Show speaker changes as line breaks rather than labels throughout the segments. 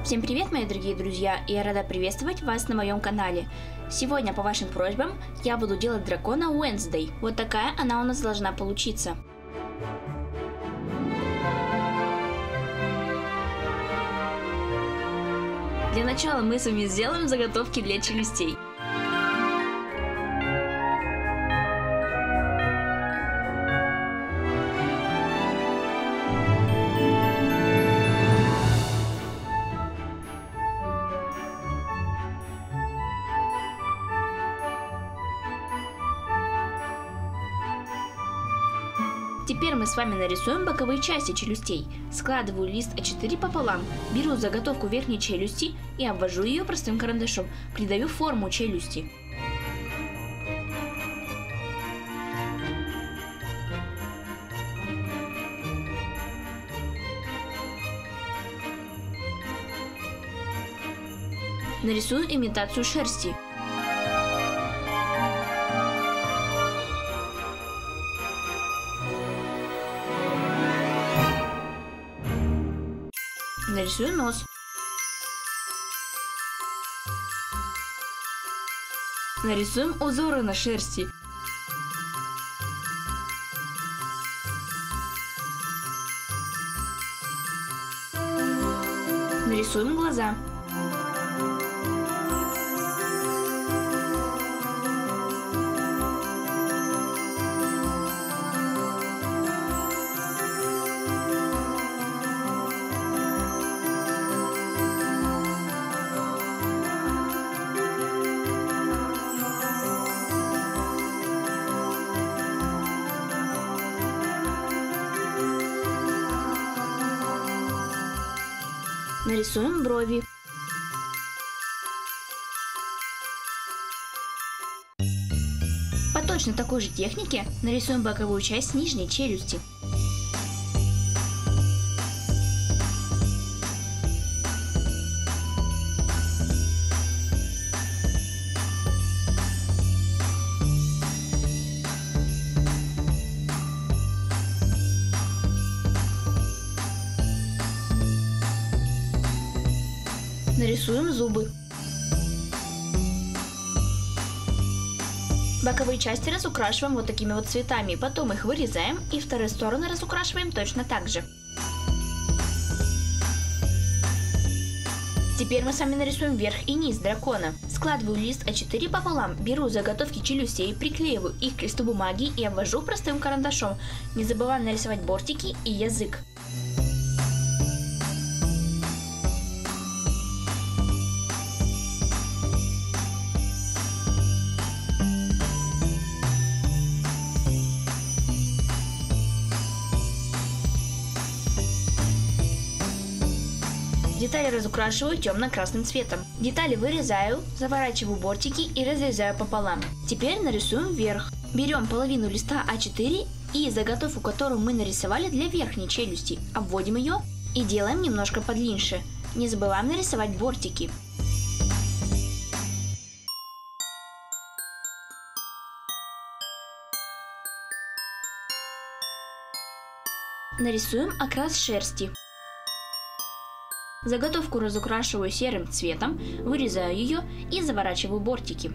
Всем привет, мои дорогие друзья, и я рада приветствовать вас на моем канале. Сегодня, по вашим просьбам, я буду делать дракона Wednesday. Вот такая она у нас должна получиться. Для начала мы с вами сделаем заготовки для челюстей. Теперь мы с вами нарисуем боковые части челюстей. Складываю лист А4 пополам, беру заготовку верхней челюсти и обвожу ее простым карандашом, придаю форму челюсти. Нарисую имитацию шерсти. Нарисую нос. Нарисуем узоры на шерсти. Нарисуем глаза. Нарисуем брови. По точно такой же технике нарисуем боковую часть нижней челюсти. Нарисуем зубы. Боковые части разукрашиваем вот такими вот цветами, потом их вырезаем и вторые стороны разукрашиваем точно так же. Теперь мы с вами нарисуем верх и низ дракона. Складываю лист А4 пополам, беру заготовки челюстей, приклеиваю их к листу бумаги и обвожу простым карандашом. Не забываем нарисовать бортики и язык. Детали разукрашиваю темно-красным цветом. Детали вырезаю, заворачиваю бортики и разрезаю пополам. Теперь нарисуем верх. Берем половину листа А4 и заготовку, которую мы нарисовали для верхней челюсти, обводим ее и делаем немножко подлиннее. Не забываем нарисовать бортики. Нарисуем окрас шерсти. Заготовку разукрашиваю серым цветом, вырезаю ее и заворачиваю бортики.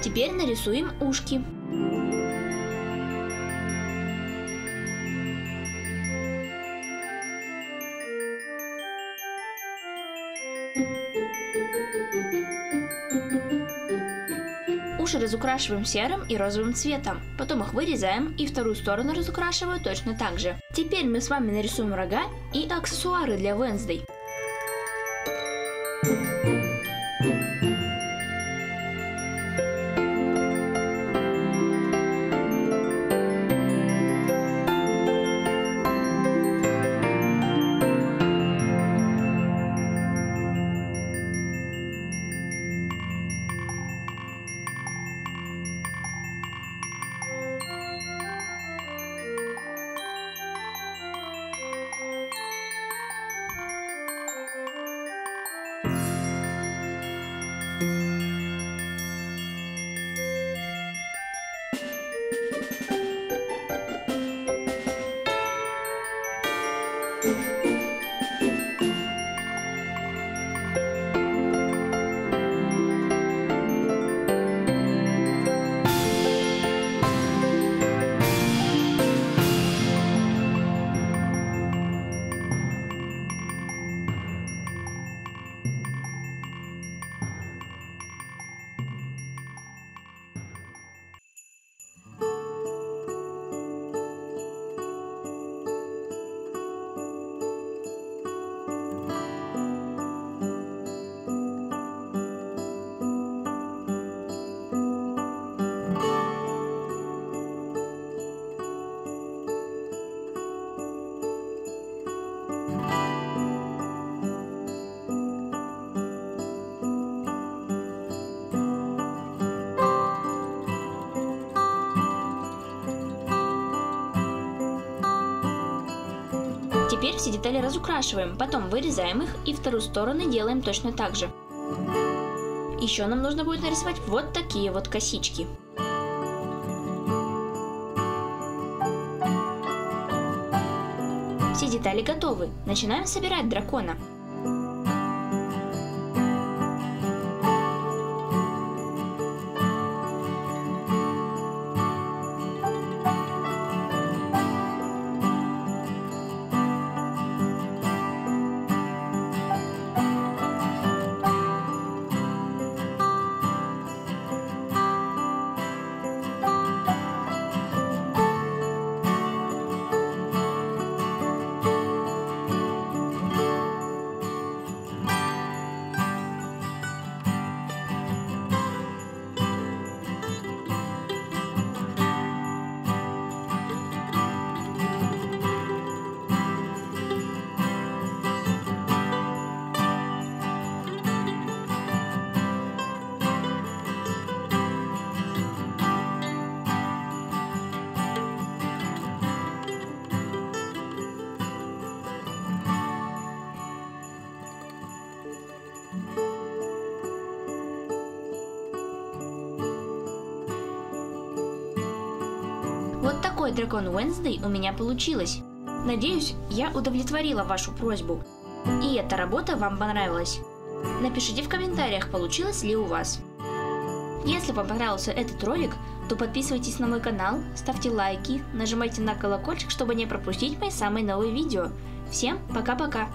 Теперь нарисуем ушки. Уши разукрашиваем серым и розовым цветом, потом их вырезаем и вторую сторону разукрашиваю точно так же. Теперь мы с вами нарисуем рога и аксессуары для Wednesday. Теперь все детали разукрашиваем, потом вырезаем их и вторую сторону делаем точно так же. Еще нам нужно будет нарисовать вот такие вот косички. Все детали готовы. Начинаем собирать дракона. Вот такой дракон Уэнсдей у меня получилось. Надеюсь, я удовлетворила вашу просьбу. И эта работа вам понравилась. Напишите в комментариях, получилось ли у вас. Если вам понравился этот ролик, то подписывайтесь на мой канал, ставьте лайки, нажимайте на колокольчик, чтобы не пропустить мои самые новые видео. Всем пока-пока!